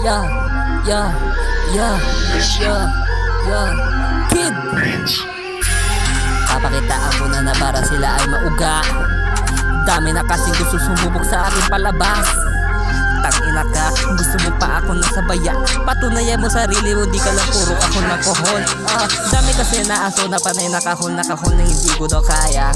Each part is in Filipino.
Yeah, yeah, yeah, yeah, yeah. Kid! Papakitaan ko na para sila ay mauga. Dami na kasing gusto sumubok sa akin palabas. Tangina ka, gusto mo pa ako nasabaya. Patunayan mo sarili mo, di ka lang puro kahon ng kohol. Dami kasi na aso na panay nakahol na hindi ko daw kaya.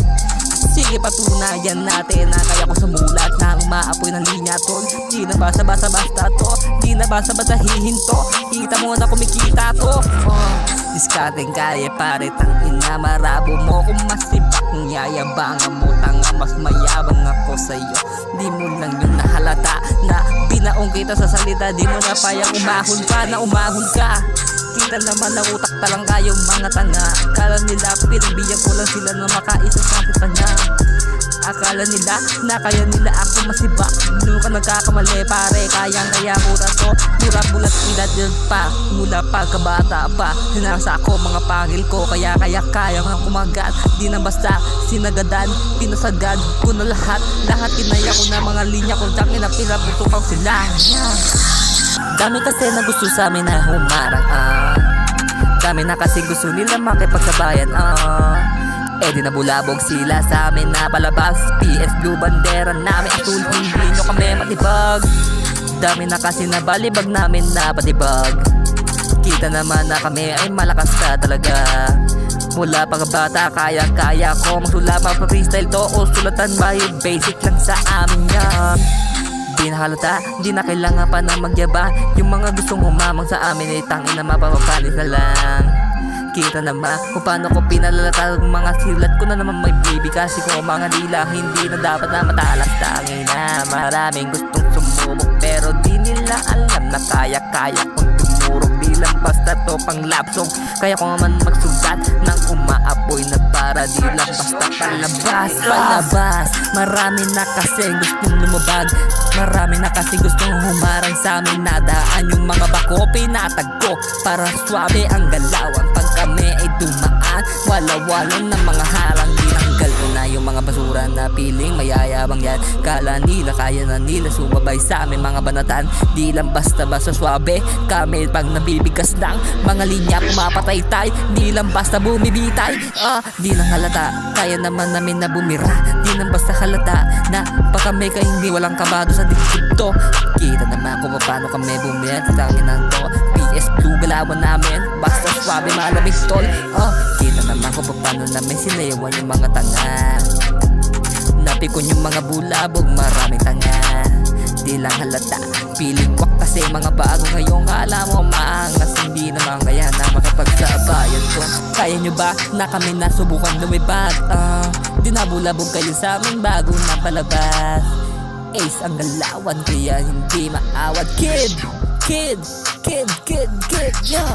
Sige, patunayan natin na kaya ko sumulat ng maapoy ng linya tol. Di na basa-basa basta to, di na basa-basa hihinto. Kita mo na kumikita to. Diskateng kaya pare, tangina marabo mo. Kung masibak ng yayabangan mo, tanga mas mayabang ako sa'yo. Di mo lang yung nahalata na binaong kita sa salita. Di mo na payang umahon ka na umahon ka. Kita naman na utak talang kayong mga tanga. Akala nila pinagbiyan ko lang sila na makaisa sa akin pa niya. Akala nila na kaya nila ako masibak. Doon ka nagkakamali pare, kayang-kaya mura to. Mura bulat ilat yun pa, mula pagkabata pa. Hinasa ako mga pangil ko, kaya nga kumagat. Di na basta sinagadan, pinasagad ko na lahat. Lahat kinaya ko na mga linya ko, dami na pinaputukaw sila. Dami kasi na gusto sa amin na humarang Dami na kasi gusto nila makipagsabayan Eh di nabulabog sila sa amin na palabas. PS Blue bandera namin atul, hindi nyo kami matibag. Dami na kasi na balibag namin na patibag. Kita naman na kami ay malakas ka talaga. Mula pagkabata kaya ko magsula pa freestyle to o sulatan ba yung basic lang sa amin yan. Di na halata, di na kailangan pa na magyaba. Yung mga gustong humamang sa amin ay tangin na mapapapanis na lang. Kita naman kung paano ko pinalalata ang mga silat ko na naman may baby. Kasi ko mga dila hindi na dapat na matalas. Tangin na maraming gustong sumubok pero di nila alam na kaya kong tumurok. Di lang basta to pang lapsong. Kaya ko naman magsugat ng umaapoy na para di lang basta palabas. Marami na kasi gustong lumabag. Marami na kasi gustong humarang sa amin. Nadaan yung mga bako pinatagko para swabe ang galawan. Pag kami ay dumaan, wala-walang ng mga harang. Tinanggal ko na yung mga basura na piling mayayabang yan. Kala nila kaya na nila sumabay sa amin mga banatan. Di lang basta-basta swabe kami pag nabibigkas ng mga linya pumapatay tayo. Di lang basta bumibitay. Di lang halata, kaya naman namin na bumira. Di lang basta halata na pa kami kay hindi walang kabado sa dibdib to. Kita naman kung paano kami bumira. Tangin ng to PS Blue galawan namin, basta swabe malamig tol. Kita naman kung paano namin sinayawan yung mga tanga. Napikon yung mga bulabog, maraming tanga. Di lang halata, piling wak kasi mga bago ngayong kala mo maangas. Hindi naman kaya na makapagsabayan ko. Kaya nyo ba na kami nasubukan lumibag? Di nabulabog kayo sa amin bago na palabas. Ace ang galawan kaya hindi maawat. Kid, yeah.